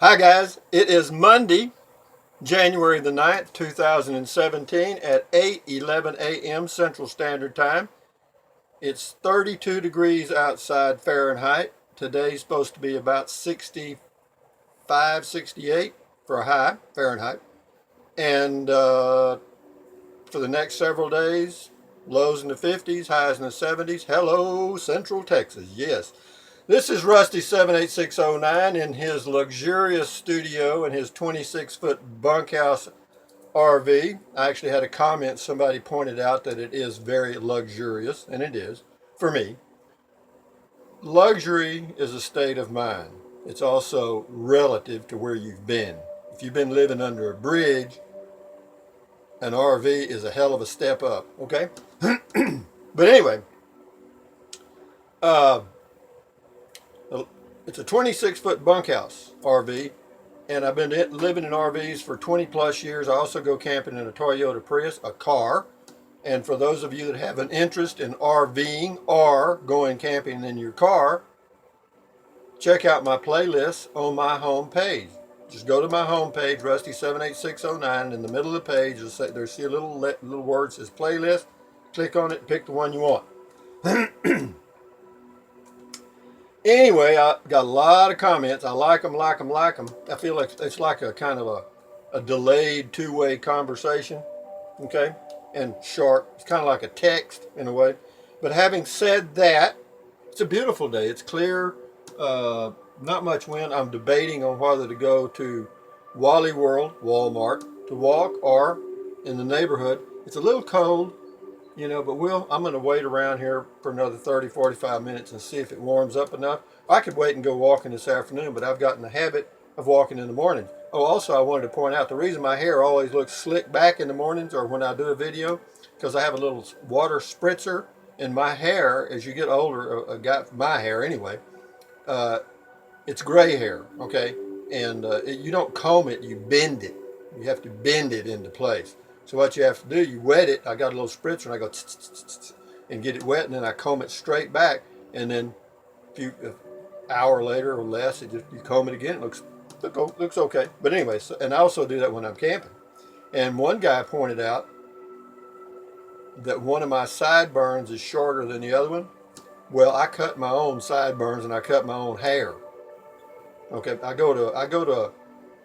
Hi guys, it is Monday, January the 9th, 2017 at 8:11 a.m. Central Standard Time. It's 32 degrees outside Fahrenheit. Today's supposed to be about 65, 68 for a high Fahrenheit. And for the next several days, lows in the 50s, highs in the 70s. Hello, Central Texas. Yes. This is Rusty 78609 in his luxurious studio in his 26-foot bunkhouse RV. I actually had a comment, somebody pointed out that it is very luxurious, and it is for me. Luxury is a state of mind. It's also relative to where you've been. If you've been living under a bridge, an RV is a hell of a step up, okay? But anyway, uh, it's a 26-foot bunkhouse RV, and I've been living in RVs for 20 plus years. I also go camping in a Toyota Prius, a car. And for those of you that have an interest in RVing or going camping in your car, check out my playlist on my home page. Just go to my home page, Rusty78609. In the middle of the page, there's a little word that says playlist. Click on it, pick the one you want. Anyway, I got a lot of comments. I like them, like them, like them. I feel like it's like a kind of a delayed two-way conversation, okay? And short. It's kind of like a text in a way. But having said that, it's a beautiful day. It's clear, not much wind. I'm debating on whether to go to Wally World, Walmart, to walk or in the neighborhood. It's a little cold, but I'm going to wait around here for another 30, 45 minutes and see if it warms up enough. I could wait and go walking this afternoon, but I've gotten the habit of walking in the mornings. Oh, also I wanted to point out the reason my hair always looks slick back in the mornings or when I do a video, because I have a little water spritzer in my hair. As you get older, my hair anyway, uh, it's gray hair, okay? And you don't comb it, you bend it. You have to bend it into place. So what you have to do, you wet it. I got a little spritzer and I go and get it wet, and then I comb it straight back, and then an hour later or less, you comb it again. It looks okay. But anyway, and I also do that when I'm camping. And one guy pointed out that one of my sideburns is shorter than the other one. Well, I cut my own sideburns and I cut my own hair. Okay, I go to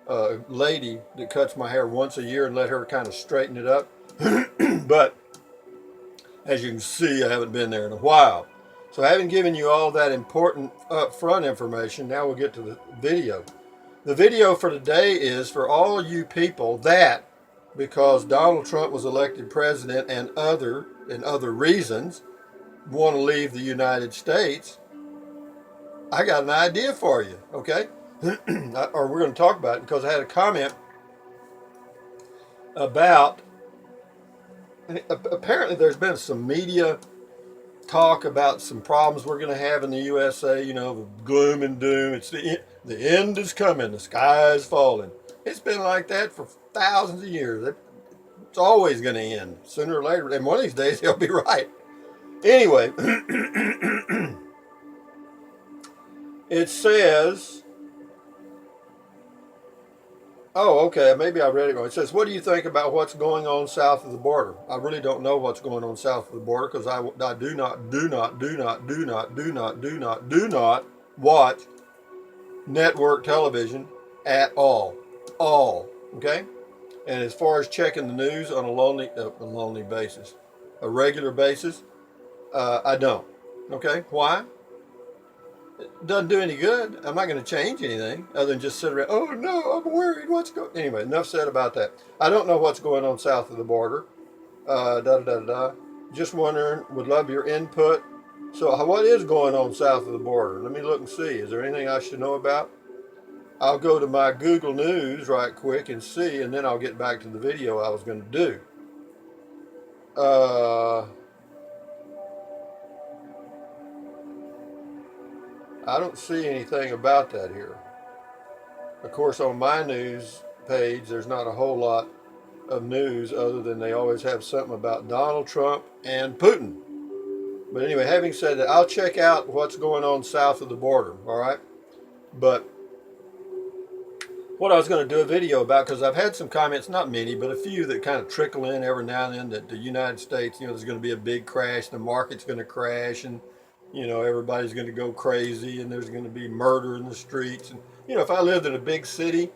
a lady that cuts my hair once a year and let her kind of straighten it up. But as you can see, I haven't been there in a while. So having given you all that important upfront information, now we'll get to the video. The video for today is for all you people that, because Donald Trump was elected president and other reasons, want to leave the United States. I got an idea for you, okay? Or we're going to talk about it because I had a comment about, apparently there's been some media talk about some problems we're going to have in the USA, the gloom and doom. It's the end is coming, the sky is falling. It's been like that for thousands of years. It's always going to end sooner or later, and one of these days they'll be right. Anyway, it says, oh, okay, maybe I read it wrong. It says, what do you think about what's going on south of the border? I really don't know what's going on south of the border because I do not watch network television at all. Okay? And as far as checking the news on a lonely basis, a regular basis, I don't. Okay? Why? It doesn't do any good. I'm not going to change anything other than just sit around. Oh no, I'm worried. What's going? Anyway, enough said about that. I don't know what's going on south of the border. Just wondering. Would love your input. So, what is going on south of the border? Let me look and see. Is there anything I should know about? I'll go to my Google News right quick and see, and then I'll get back to the video I was going to do. I don't see anything about that here. Of course, on my news page, there's not a whole lot of news other than they always have something about Donald Trump and Putin. But anyway, having said that, I'll check out what's going on south of the border, all right? But what I was going to do a video about, because I've had some comments, not many, but a few that kind of trickle in every now and then, that the United States, there's going to be a big crash, the market's going to crash, and everybody's going to go crazy, and there's going to be murder in the streets. And if I lived in a big city,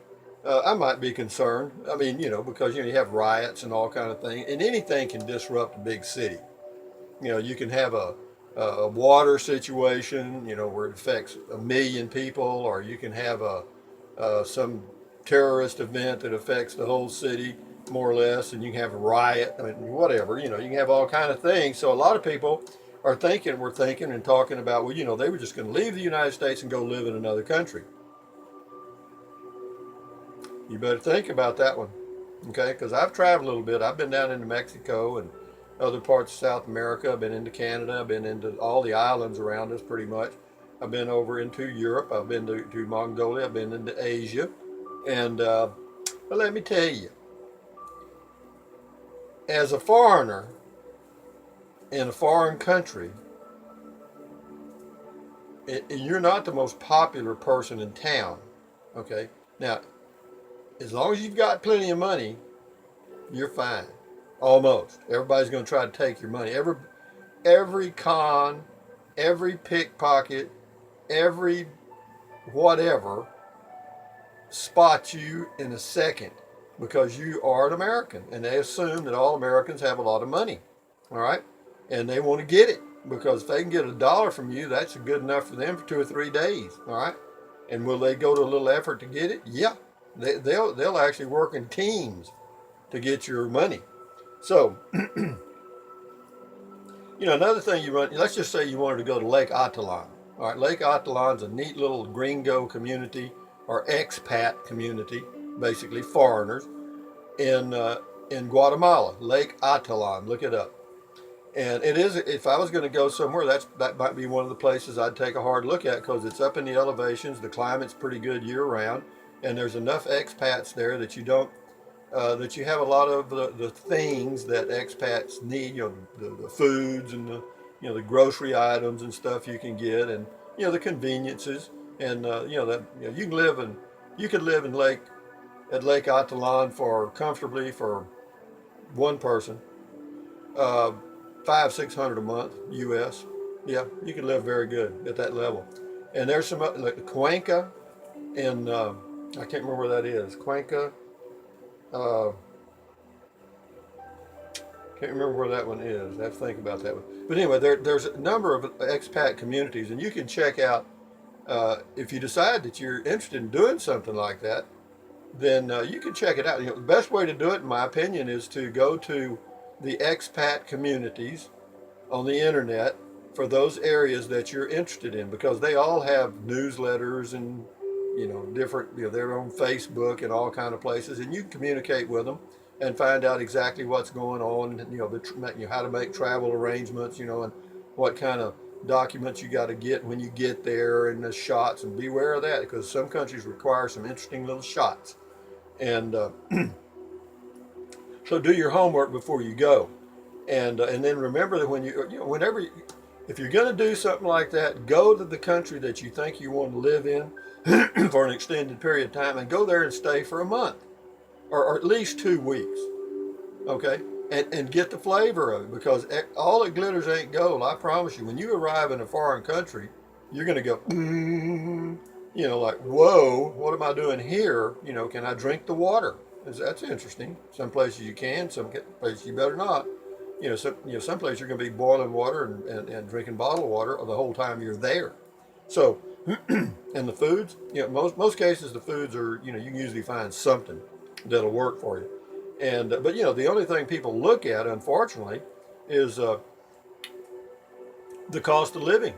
I might be concerned. I mean, because you have riots and all kind of things, and anything can disrupt a big city. You can have a water situation, where it affects 1 million people, or you can have some terrorist event that affects the whole city more or less, and you can have a riot. I mean, whatever. You can have all kind of things. So a lot of people we're thinking and talking about, well, they were just going to leave the United States and go live in another country. You better think about that one, okay? Because I've traveled a little bit. I've been down into Mexico and other parts of South America. I've been into Canada. I've been into all the islands around us pretty much. I've been over into Europe. I've been to Mongolia. I've been into Asia. And but let me tell you, as a foreigner in a foreign country, you're not the most popular person in town, okay? Now, as long as you've got plenty of money, you're fine. Almost. Everybody's going to try to take your money. Every con, every pickpocket, every whatever spots you in a second because you are an American, and they assume that all Americans have a lot of money, all right? And they want to get it, because if they can get $1 from you, that's good enough for them for 2 or 3 days, all right? And will they go to a little effort to get it? Yeah. They'll actually work in teams to get your money. So, another thing you run, let's just say you wanted to go to Lake Atalan. All right, Lake Atalan's a neat little gringo community, or expat community, basically foreigners, in Guatemala. Lake Atalan, look it up. And it is, if I was going to go somewhere, that might be one of the places I'd take a hard look at, because it's up in the elevations, the climate's pretty good year round, and there's enough expats there that you don't that you have a lot of the things that expats need, the foods and the grocery items and stuff you can get, and the conveniences, and you could live in Lake Atalan for comfortably for one person, 500-600 a month U.S. Yeah, you could live very good at that level. And there's some like Cuenca, and I can't remember where that is. Cuenca. Can't remember where that one is. I have to think about that one. But anyway, there's a number of expat communities, and you can check out, if you decide that you're interested in doing something like that, then you can check it out. The best way to do it, in my opinion, is to go to the expat communities on the internet for those areas that you're interested in, because they all have newsletters and different, they're on Facebook and all kind of places, and you can communicate with them and find out exactly what's going on, and how to make travel arrangements, and what kind of documents you got to get when you get there, and the shots, and beware of that, because some countries require some interesting little shots. And so do your homework before you go, and then remember that if you're going to do something like that, go to the country that you think you want to live in for an extended period of time, and go there and stay for a month, or at least 2 weeks, okay? And get the flavor of it, because all that glitters ain't gold. I promise you, when you arrive in a foreign country, you're going to go, like, whoa, what am I doing here? Can I drink the water? That's interesting. Some places you can, some places you better not. Some places you're going to be boiling water and drinking bottled water the whole time you're there. So, and the foods, most cases the foods are, you can usually find something that'll work for you. And but the only thing people look at, unfortunately, is the cost of living.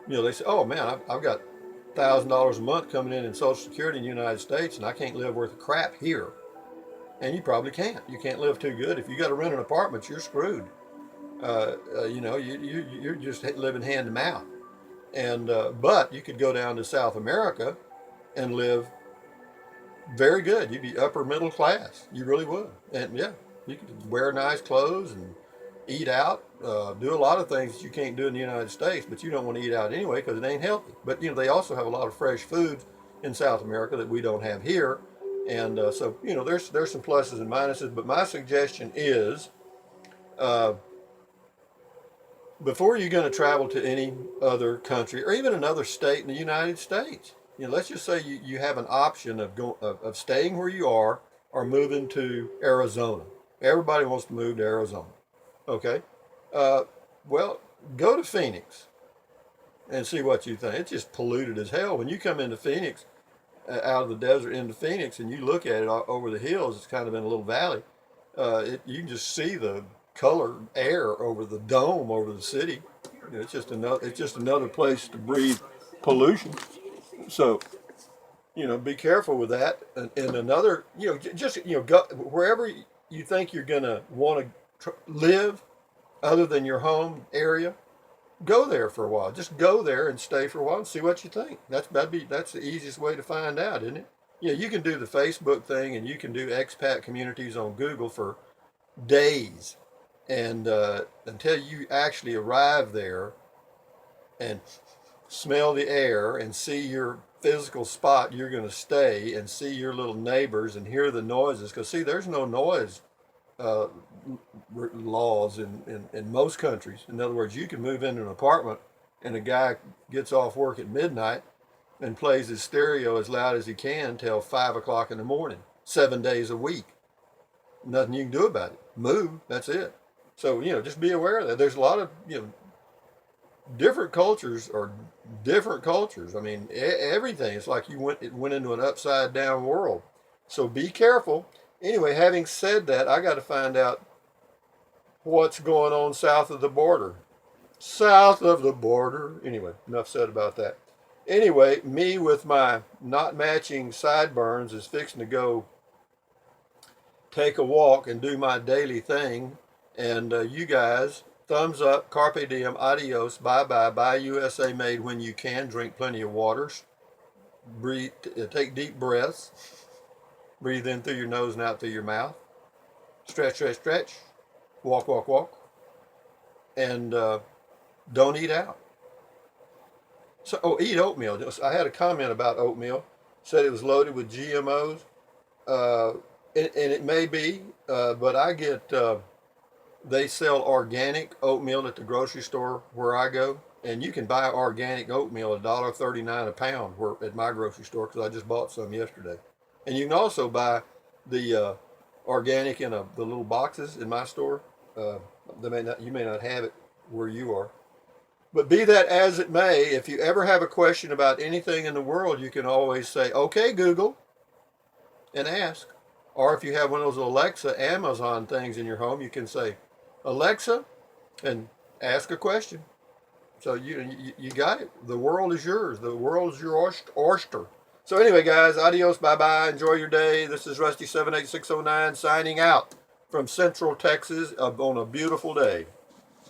They say, oh man, I've got $1,000 a month coming in Social Security in the United States, and I can't live worth a crap here. And you probably can't. You can't live too good. If you got to rent an apartment, you're screwed. You're just living hand to mouth. And but you could go down to South America and live very good. You'd be upper middle class. You really would. And yeah, you could wear nice clothes and eat out, do a lot of things that you can't do in the United States, but you don't want to eat out anyway because it ain't healthy. But they also have a lot of fresh foods in South America that we don't have here. And so, there's some pluses and minuses, but my suggestion is, uh, before you're going to travel to any other country or even another state in the United States, let's just say you have an option of staying where you are or moving to Arizona. Everybody wants to move to Arizona. Okay. Uh, well, go to Phoenix and see what you think. It's just polluted as hell. When you come into Phoenix, out of the desert into Phoenix, and you look at it over the hills, it's kind of in a little valley. You can just see the colored air over the dome over the city. It's just another place to breathe pollution. So be careful with that. And another, just go wherever you think you're gonna want to live, other than your home area. Go there for a while. Just go there and stay for a while and see what you think. That's the easiest way to find out, isn't it? You can do the Facebook thing, and you can do expat communities on Google for days, and until you actually arrive there and smell the air and see your physical spot you're going to stay and see your little neighbors and hear the noises. Because see, there's no noise uh, laws in most countries. In other words, you can move into an apartment and a guy gets off work at midnight and plays his stereo as loud as he can till 5 o'clock in the morning, 7 days a week. Nothing you can do about it. Move, that's it. So, just be aware of that. There's a lot of, different cultures are different cultures. I mean, everything. It's like it went into an upside down world. So be careful. Anyway, having said that, I got to find out what's going on south of the border. South of the border. Anyway, enough said about that. Anyway, me with my not matching sideburns is fixing to go take a walk and do my daily thing. And you guys, thumbs up, carpe diem, adios, bye bye, buy USA made when you can. Drink plenty of waters. Breathe, take deep breaths. Breathe in through your nose and out through your mouth. Stretch, stretch, stretch. Walk, walk, walk. And don't eat out. So, eat oatmeal. I had a comment about oatmeal. Said it was loaded with GMOs. And it may be, but I get, they sell organic oatmeal at the grocery store where I go. And you can buy organic oatmeal at $1.39 a pound at my grocery store, because I just bought some yesterday. And you can also buy the organic in the little boxes in my store. You may not have it where you are. But be that as it may, if you ever have a question about anything in the world, you can always say, okay, Google, and ask. Or if you have one of those Alexa, Amazon things in your home, you can say, Alexa, and ask a question. So you got it. The world is yours. The world is your oyster. So anyway, guys, adios, bye-bye. Enjoy your day. This is Rusty 78609 signing out from Central Texas on a beautiful day.